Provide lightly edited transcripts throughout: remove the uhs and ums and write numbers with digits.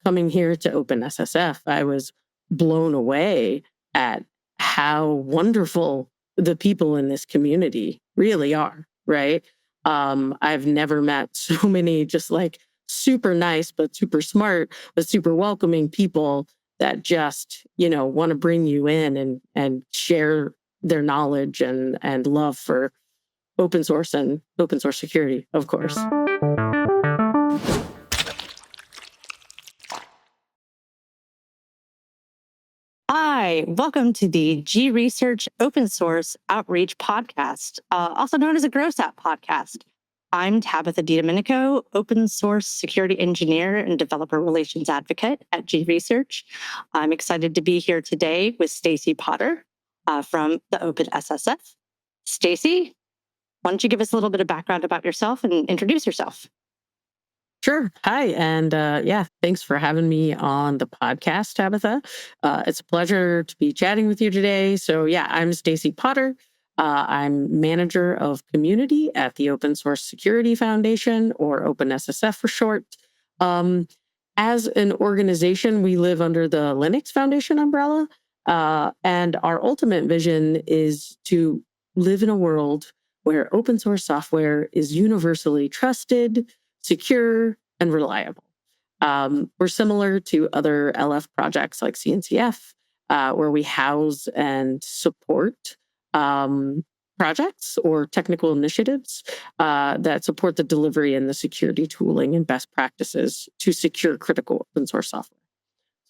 coming here to OpenSSF, I was blown away at how wonderful the people in this community really are, right? I've never met so many just like super nice, but super smart, but super welcoming people that just, want to bring you in and share their knowledge and love for open source and open source security, of course. Hi, welcome to the G-Research Open Source Outreach Podcast, also known as a GR-OSS OUT Podcast. I'm Tabitha DiDomenico, open source security engineer and developer relations advocate at G-Research. I'm excited to be here today with Stacey Potter from the OpenSSF. Stacey, why don't you give us a little bit of background about yourself and introduce yourself? Sure. Hi. And thanks for having me on the podcast, Tabitha. It's a pleasure to be chatting with you today. So I'm Stacey Potter. I'm manager of community at the Open Source Security Foundation, or OpenSSF for short. As an organization, we live under the Linux Foundation umbrella. And our ultimate vision is to live in a world where open source software is universally trusted, secure, and reliable. We're similar to other LF projects like CNCF, where we house and support projects or technical initiatives that support the delivery and the security tooling and best practices to secure critical open source software.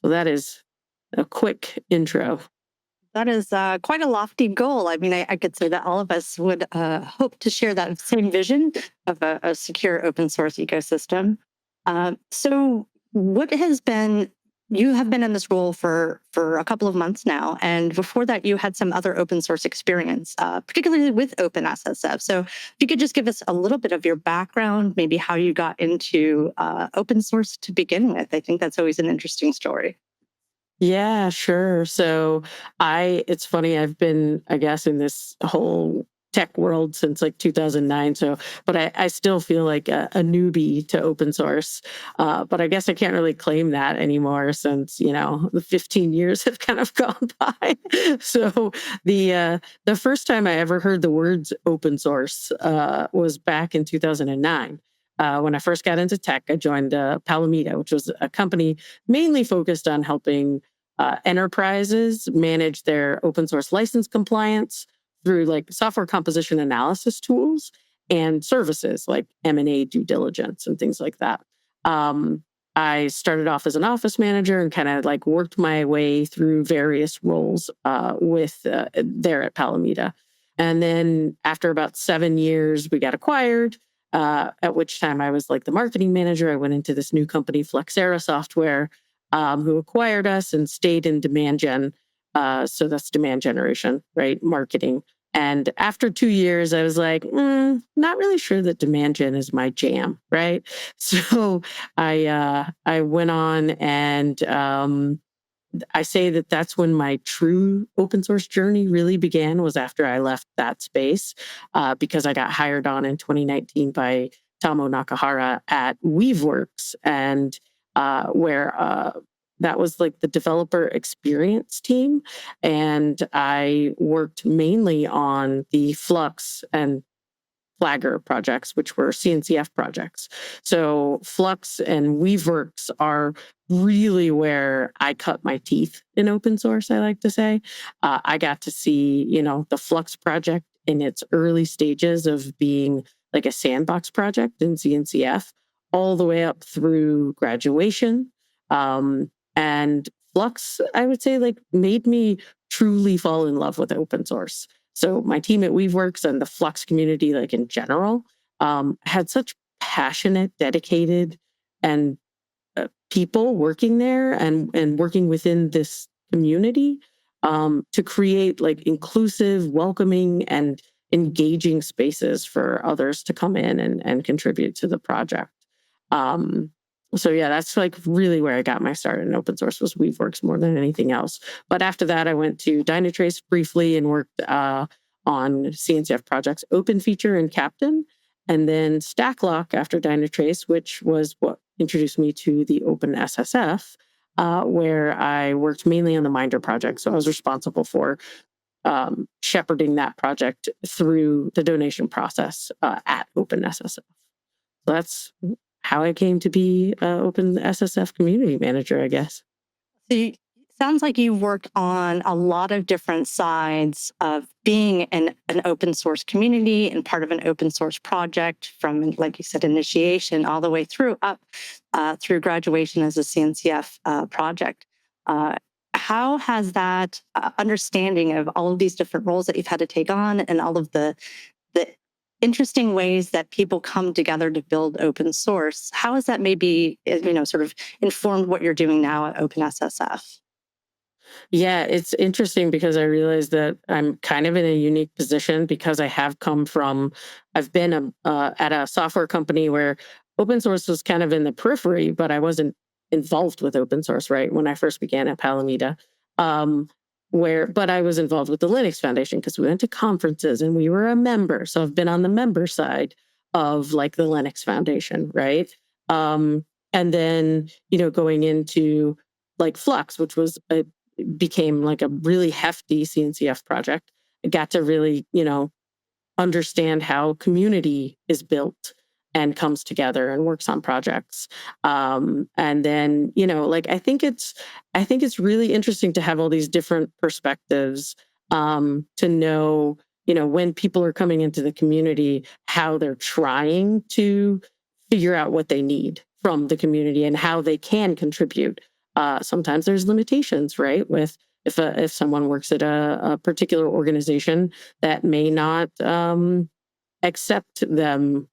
So that is a quick intro. That is quite a lofty goal. I mean, I could say that all of us would hope to share that same vision of a secure open source ecosystem. So what has been, you have been in this role for a couple of months now, and before that you had some other open source experience, particularly with OpenSSF. So if you could just give us a little bit of your background, maybe how you got into open source to begin with. I think that's always an interesting story. Yeah, sure. So it's funny, I've been, I guess, in this whole tech world since like 2009. But I still feel like a newbie to open source. But I guess I can't really claim that anymore since, the 15 years have kind of gone by. So the first time I ever heard the words open source was back in 2009. When I first got into tech, I joined Palamita, which was a company mainly focused on helping enterprises manage their open source license compliance through like software composition analysis tools and services like M&A due diligence and things like that. I started off as an office manager and kind of like worked my way through various roles there at Palamita. And then after about 7 years, we got acquired. At which time I was like the marketing manager. I went into this new company, Flexera Software, who acquired us and stayed in demand gen. So that's demand generation, right? Marketing. And after 2 years, I was like, not really sure that demand gen is my jam, right? So I went on and I say that that's when my true open source journey really began, was after I left that space, because I got hired on in 2019 by Tamo Nakahara at Weaveworks, and where that was like the developer experience team. And I worked mainly on the Flux and Flagger projects, which were CNCF projects. So Flux and Weaveworks are really where I cut my teeth in open source, I like to say. I got to see, the Flux project in its early stages of being like a sandbox project in CNCF, all the way up through graduation. And Flux, I would say, like made me truly fall in love with open source. So my team at Weaveworks and the Flux community, like in general, had such passionate, dedicated, and people working there and working within this community to create like inclusive, welcoming, and engaging spaces for others to come in and contribute to the project. That's like really where I got my start in open source, was Weaveworks more than anything else. But after that, I went to Dynatrace briefly and worked on CNCF projects, Open Feature and Captain, and then Stacklock after Dynatrace, which was what introduced me to the OpenSSF, where I worked mainly on the Minder project. So I was responsible for shepherding that project through the donation process at OpenSSF. So that's how I came to be OpenSSF community manager, I guess. So sounds like you work on a lot of different sides of being an open source community and part of an open source project from, like you said, initiation all the way through up through graduation as a CNCF project. Uh, how has that understanding of all of these different roles that you've had to take on and all of the interesting ways that people come together to build open source, how has that maybe sort of informed what you're doing now at OpenSSF? Yeah, it's interesting because I realized that I'm kind of in a unique position because I have come from, I've been at a software company where open source was kind of in the periphery, but I wasn't involved with open source, right? When I first began at Palameda. Um, but I was involved with the Linux Foundation because we went to conferences and we were a member. So I've been on the member side of like the Linux Foundation, right? And then, going into like Flux, which was became like a really hefty CNCF project. I got to really, understand how community is built and comes together and works on projects. And then, like I think it's really interesting to have all these different perspectives, to know, when people are coming into the community, how they're trying to figure out what they need from the community and how they can contribute. Sometimes there's limitations, right? With if someone works at a particular organization that may not accept them,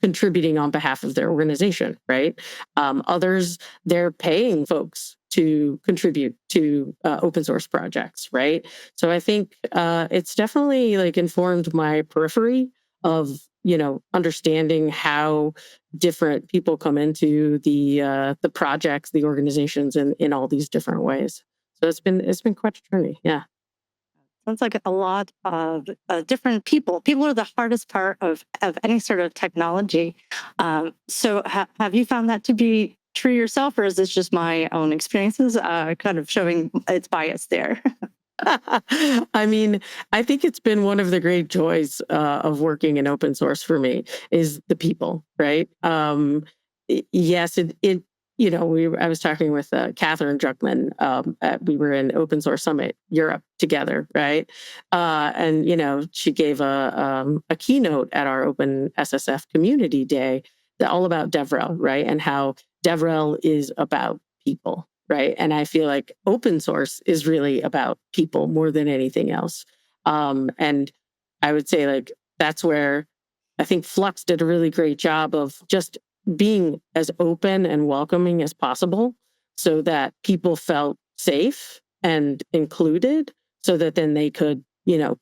contributing on behalf of their organization, right? Others, they're paying folks to contribute to open source projects, right? So I think it's definitely like informed my periphery of understanding how different people come into the projects, the organizations, in all these different ways. So it's been quite a journey. Yeah. Sounds like a lot of different people. People are the hardest part of any sort of technology. So have you found that to be true yourself, or is this just my own experiences kind of showing its bias there? I mean, I think it's been one of the great joys of working in open source for me is the people, right? Yes, I was talking with Catherine Druckman. We were in Open Source Summit Europe together, right? And she gave a keynote at our Open SSF Community Day all about DevRel, right? And how DevRel is about people, right? And I feel like open source is really about people more than anything else. And I would say like that's where I think Flux did a really great job of just being as open and welcoming as possible so that people felt safe and included so that then they could,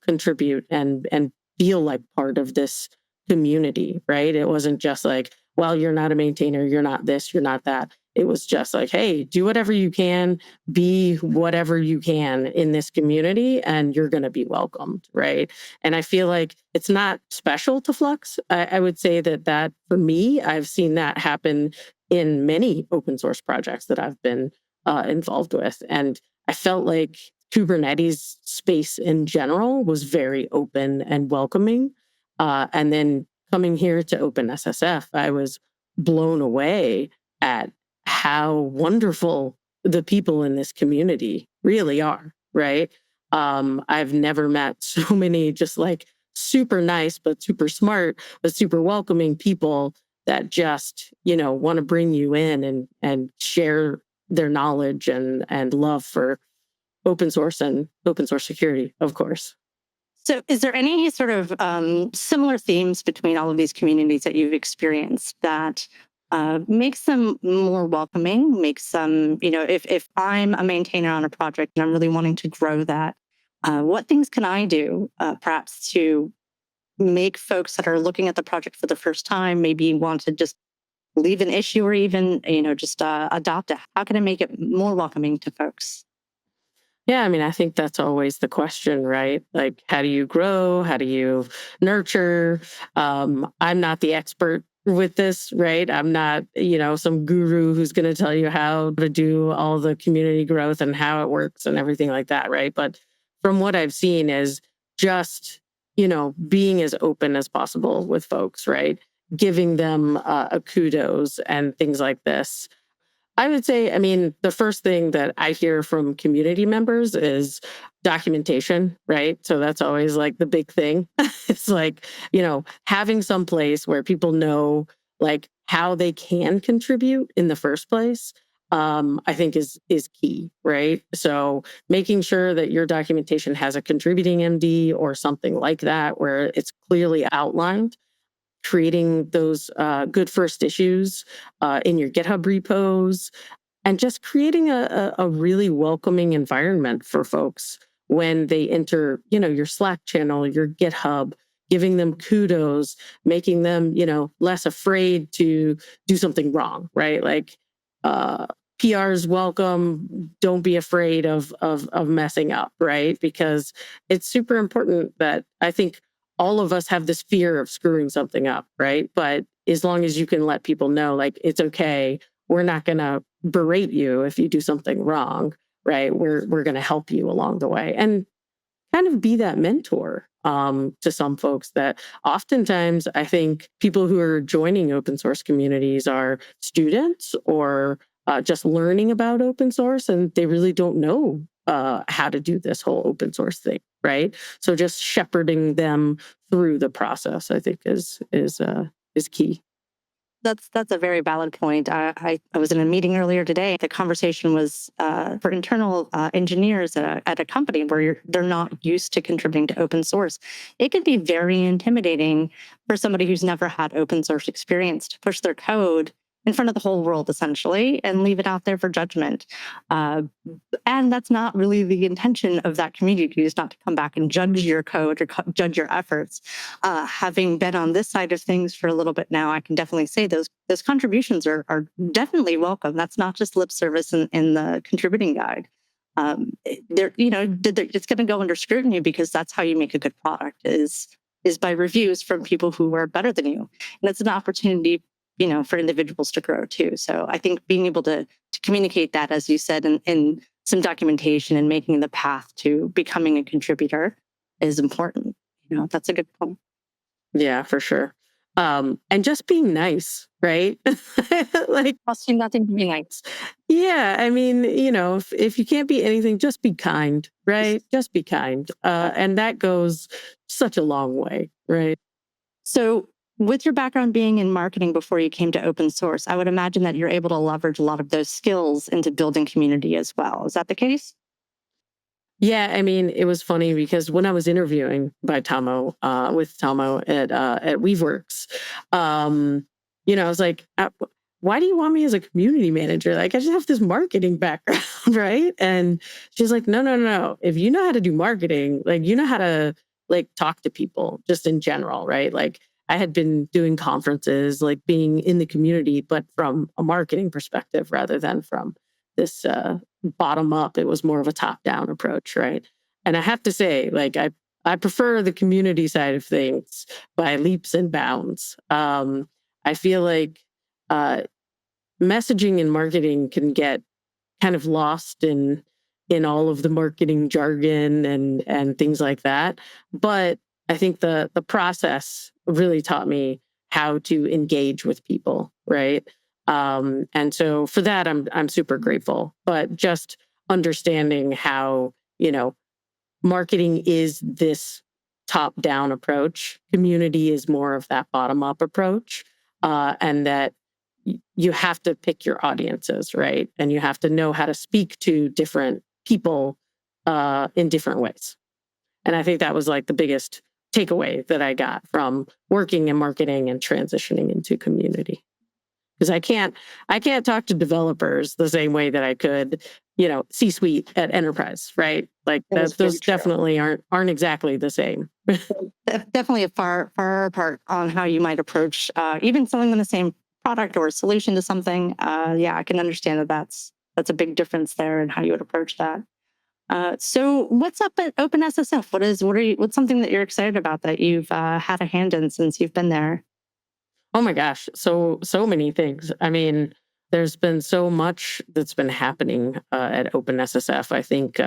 contribute and feel like part of this community, right? It wasn't just like, well, you're not a maintainer, you're not this, you're not that. It was just like, hey, do whatever you can, be whatever you can in this community, and you're going to be welcomed, right? And I feel like it's not special to Flux. I would say that for me, I've seen that happen in many open source projects that I've been involved with. And I felt like Kubernetes space in general was very open and welcoming. And then coming here to OpenSSF, I was blown away at how wonderful the people in this community really are, right? I've never met so many just like super nice, but super smart, but super welcoming people that just, want to bring you in and share their knowledge and love for open source and open source security, of course. So, is there any sort of similar themes between all of these communities that you've experienced that makes them more welcoming? Makes them, if I'm a maintainer on a project and I'm really wanting to grow that, what things can I do, perhaps, to make folks that are looking at the project for the first time maybe want to just leave an issue or even, just adopt it? How can I make it more welcoming to folks? Yeah, I mean, I think that's always the question, right? Like, how do you grow? How do you nurture? I'm not the expert with this, right? I'm not, some guru who's going to tell you how to do all the community growth and how it works and everything like that, right? But from what I've seen is just, being as open as possible with folks, right? Giving them a kudos and things like this. I would say, I mean, the first thing that I hear from community members is documentation, right? So that's always like the big thing. It's like, having some place where people know like how they can contribute in the first place. I think is key, right? So making sure that your documentation has a contributing MD or something like that, where it's clearly outlined, creating those good first issues in your GitHub repos, and just creating a really welcoming environment for folks when they enter, your Slack channel, your GitHub, giving them kudos, making them, less afraid to do something wrong, right? Like uh, PRs welcome. Don't be afraid of messing up, right? Because it's super important that I think all of us have this fear of screwing something up, right? But as long as you can let people know, like, it's okay, we're not going to berate you if you do something wrong, right? We're going to help you along the way and kind of be that mentor to some folks that oftentimes I think people who are joining open source communities are students or just learning about open source, and they really don't know how to do this whole open source thing, right? So just shepherding them through the process, I think, is key. That's a very valid point. I was in a meeting earlier today. The conversation was for internal engineers at a company where they're not used to contributing to open source. It can be very intimidating for somebody who's never had open source experience to push their code in front of the whole world, essentially, and leave it out there for judgment. Uh, and that's not really the intention of that community, is not to come back and judge your code or judge your efforts. Having been on this side of things for a little bit now, I can definitely say those contributions are definitely welcome. That's not just lip service in the contributing guide. It's going to go under scrutiny, because that's how you make a good product, is by reviews from people who are better than you, and it's an opportunity, for individuals to grow too. So I think being able to communicate that, as you said, in some documentation and making the path to becoming a contributor is important. That's a good point. Yeah, for sure. And just being nice, right? Like, Costs you nothing to be nice. yeah, I mean, if you can't be anything, just be kind, right? Just be kind. And that goes such a long way, right? So, with your background being in marketing before you came to open source, I would imagine that you're able to leverage a lot of those skills into building community as well. Is that the case? Yeah, I mean, it was funny because when I was interviewing with Tomo at Weaveworks, I was like, why do you want me as a community manager? Like, I just have this marketing background, right? And she's like, no, no, no, no. If you know how to do marketing, like, you know how to like talk to people just in general, right? Like, I had been doing conferences, like being in the community, but from a marketing perspective rather than from this bottom up. It was more of a top down approach, right? And I have to say, like, I prefer the community side of things by leaps and bounds. I feel like uh, messaging and marketing can get kind of lost in all of the marketing jargon and things like that. But I think the process really taught me how to engage with people, right? And so for that, I'm super grateful. But just understanding how, marketing is this top down approach, community is more of that bottom up approach, and that you have to pick your audiences, right? And you have to know how to speak to different people in different ways. And I think that was like the biggest takeaway that I got from working in marketing and transitioning into community. Because I can't talk to developers the same way that I could, C-suite at enterprise, right? Like That is very those true. definitely aren't exactly the same. Definitely a far apart on how you might approach even selling them the same product or solution to something. Yeah, I can understand that's a big difference there in how you would approach that. So what's up at OpenSSF? What's something that you're excited about that you've had a hand in since you've been there? Oh my gosh, so many things. I mean, there's been so much that's been happening at OpenSSF. I think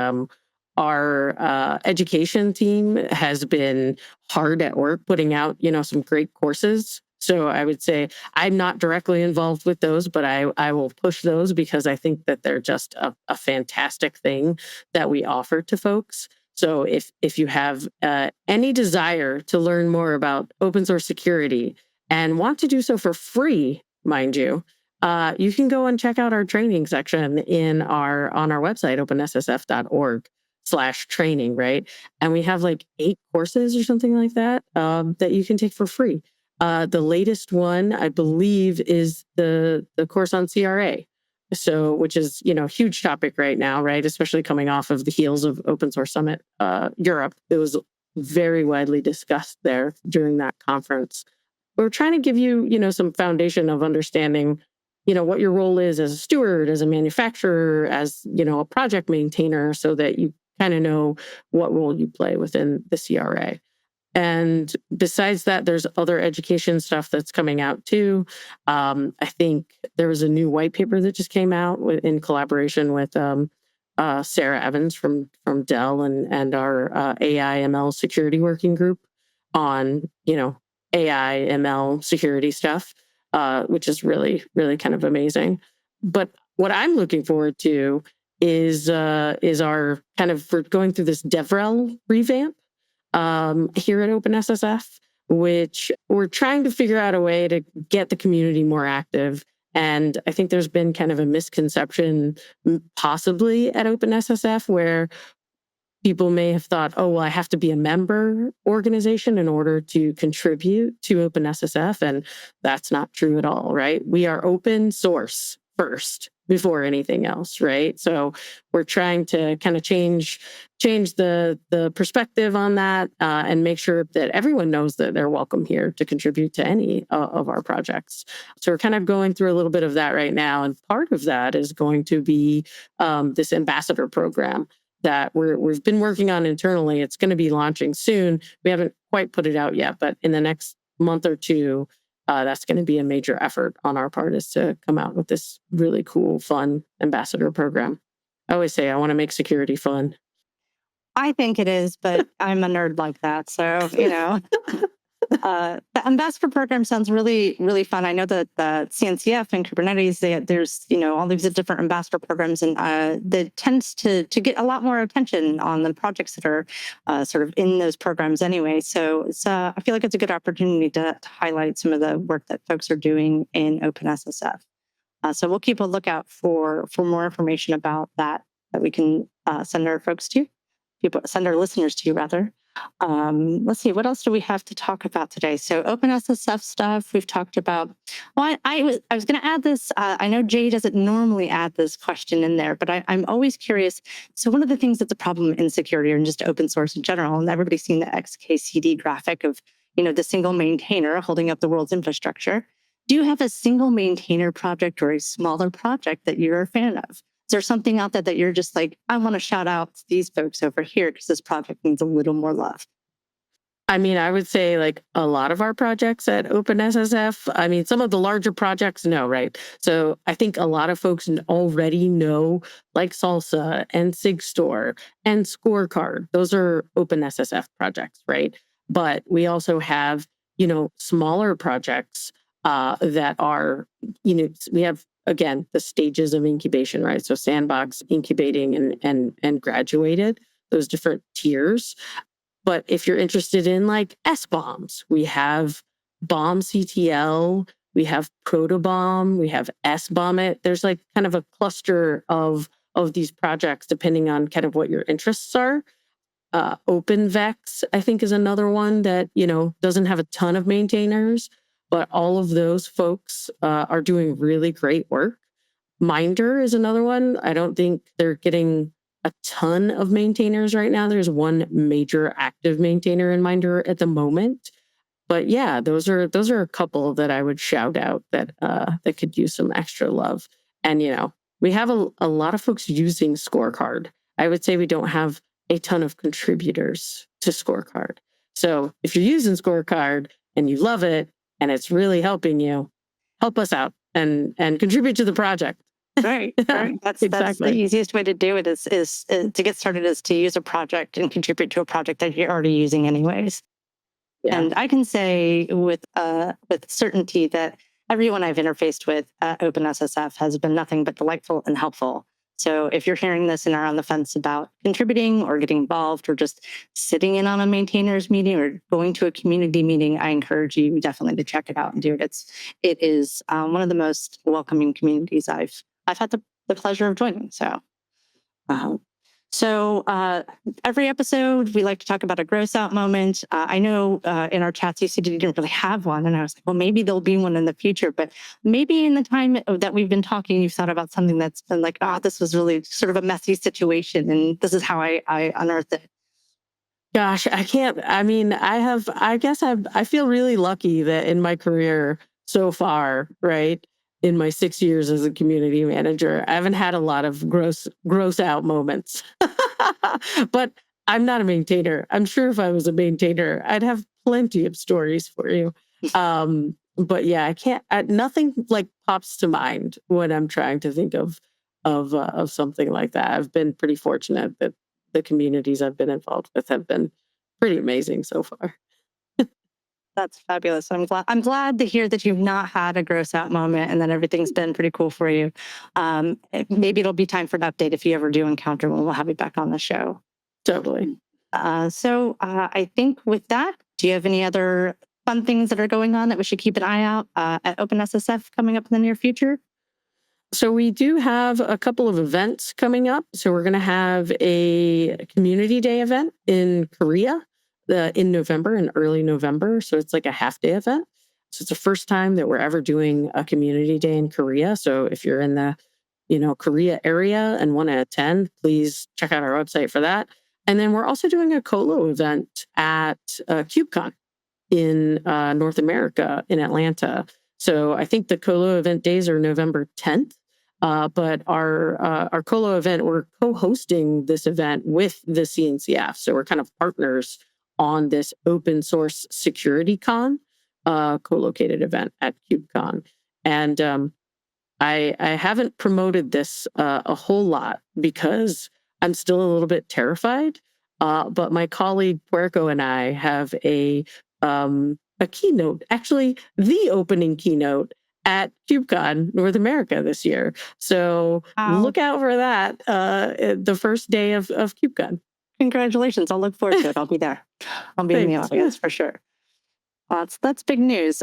our education team has been hard at work putting out, some great courses. So I would say I'm not directly involved with those, but I will push those because I think that they're just a fantastic thing that we offer to folks. So if you have any desire to learn more about open source security, and want to do so for free, mind you, you can go and check out our training section on our website, openssf.org/training, right? And we have like 8 courses or something like that that you can take for free. The latest one, I believe, is the course on CRA. So, which is, huge topic right now, right? Especially coming off of the heels of Open Source Summit Europe. It was very widely discussed there during that conference. We're trying to give you, some foundation of understanding, what your role is as a steward, as a manufacturer, as, a project maintainer, so that you kind of know what role you play within the CRA. And besides that, there's other education stuff that's coming out too. I think there was a new white paper that just came out in collaboration with Sarah Evans from Dell and our AI ML security working group on AI ML security stuff, which is really really kind of amazing. But what I'm looking forward to is our kind of we're going through this DevRel revamp here at OpenSSF, which we're trying to figure out a way to get the community more active. And I think there's been kind of a misconception, possibly at OpenSSF, where people may have thought, oh, well, I have to be a member organization in order to contribute to OpenSSF. And that's not true at all, right? We are open source first before anything else, right? So we're trying to kind of change the perspective on that and make sure that everyone knows that they're welcome here to contribute to any of our projects. So we're kind of going through a little bit of that right now. And part of that is going to be this ambassador program that we've been working on internally. It's going to be launching soon. We haven't quite put it out yet, but in the next month or two, that's going to be a major effort on our part, is to come out with this really cool, fun ambassador program. I always say I want to make security fun. I think it is, but I'm a nerd like that. So, the ambassador program sounds really, really fun. I know that the CNCF and Kubernetes, there's all these different ambassador programs, and that tends to get a lot more attention on the projects that are sort of in those programs anyway. So I feel like it's a good opportunity to highlight some of the work that folks are doing in OpenSSF. So we'll keep a lookout for more information about that we can send our folks to. Send our listeners to, rather. Let's see, what else do we have to talk about today? So OpenSSF stuff we've talked about. Well, I was going to add this. I know Jay doesn't normally add this question in there, but I'm always curious. So one of the things that's a problem in security, or just open source in general, and everybody's seen the XKCD graphic of the single maintainer holding up the world's infrastructure. Do you have a single maintainer project or a smaller project that you're a fan of? Is there something out there that you're just like, I want to shout out to these folks over here because this project needs a little more love? I mean, I would say like a lot of our projects at OpenSSF, I mean, some of the larger projects, no, right? So I think a lot of folks already know like Salsa and SigStore and Scorecard. Those are OpenSSF projects, right? But we also have, smaller projects that are, we have, again, the stages of incubation, right? So sandbox, incubating, and graduated, those different tiers. But if you're interested in like SBOMs, we have bomb CTL, we have Protobomb, we have SBOMit. There's like kind of a cluster of these projects depending on kind of what your interests are. OpenVex, I think, is another one that doesn't have a ton of maintainers, but all of those folks are doing really great work. Minder is another one. I don't think they're getting a ton of maintainers right now. There's one major active maintainer in Minder at the moment. But yeah, those are a couple that I would shout out that could use some extra love. And we have a lot of folks using Scorecard. I would say we don't have a ton of contributors to Scorecard. So if you're using Scorecard and you love it, and it's really helping you, help us out and contribute to the project. Right, right. That's the Exactly. easiest way to do it is to get started is to use a project and contribute to a project that you're already using anyways. Yeah. And I can say with certainty that everyone I've interfaced with at OpenSSF has been nothing but delightful and helpful. So if you're hearing this and are on the fence about contributing or getting involved or just sitting in on a maintainers meeting or going to a community meeting, I encourage you definitely to check it out and do it. It is one of the most welcoming communities I've had the pleasure of joining. Um, so every episode, we like to talk about a gross out moment. I know in our chats, you said you didn't really have one. And I was like, well, maybe there'll be one in the future. But maybe in the time that we've been talking, you've thought about something that's been like, this was really sort of a messy situation. And this is how I unearthed it. Gosh, I can't. I mean, I guess I feel really lucky that in my career so far, right, in my 6 years as a community manager, I haven't had a lot of gross out moments. But I'm not a maintainer. I'm sure if I was a maintainer, I'd have plenty of stories for you. But yeah, I can't. Nothing like pops to mind when I'm trying to think of something like that. I've been pretty fortunate that the communities I've been involved with have been pretty amazing so far. That's fabulous. I'm glad to hear that you've not had a gross out moment and that everything's been pretty cool for you. Maybe it'll be time for an update if you ever do encounter one. We'll have you back on the show. Totally. I think with that, do you have any other fun things that are going on that we should keep an eye out at OpenSSF coming up in the near future? So we do have a couple of events coming up. So we're going to have a community day event in Korea in November, in early November. So it's like a half day event. So it's the first time that we're ever doing a community day in Korea. So if you're in the, Korea area and want to attend, please check out our website for that. And then we're also doing a Colo event at KubeCon in North America in Atlanta. So I think the Colo event days are November 10th. But our Colo event, we're co-hosting this event with the CNCF. So we're kind of partners on this open source security con, co-located event at KubeCon. And I haven't promoted this a whole lot because I'm still a little bit terrified. But my colleague Puerco and I have a keynote, actually the opening keynote at KubeCon North America this year. So look out for that the first day of KubeCon. Congratulations. I'll look forward to it. I'll be there. I'll be in the audience for sure. Well, that's big news.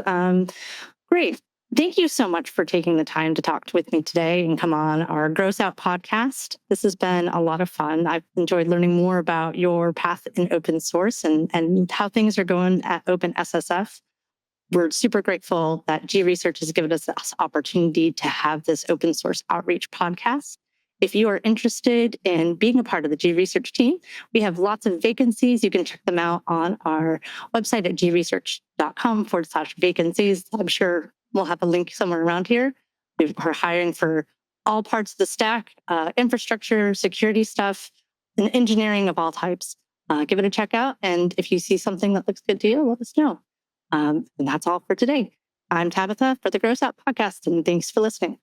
Great. Thank you so much for taking the time to talk with me today and come on our Gross Out podcast. This has been a lot of fun. I've enjoyed learning more about your path in open source and how things are going at OpenSSF. We're super grateful that G Research has given us this opportunity to have this open source outreach podcast. If you are interested in being a part of the G Research team, we have lots of vacancies. You can check them out on our website at gresearch.com/vacancies. I'm sure we'll have a link somewhere around here. We're hiring for all parts of the stack, infrastructure, security stuff, and engineering of all types. Give it a check out. And if you see something that looks good to you, let us know. And that's all for today. I'm Tabitha for the Gross Out Podcast, and thanks for listening.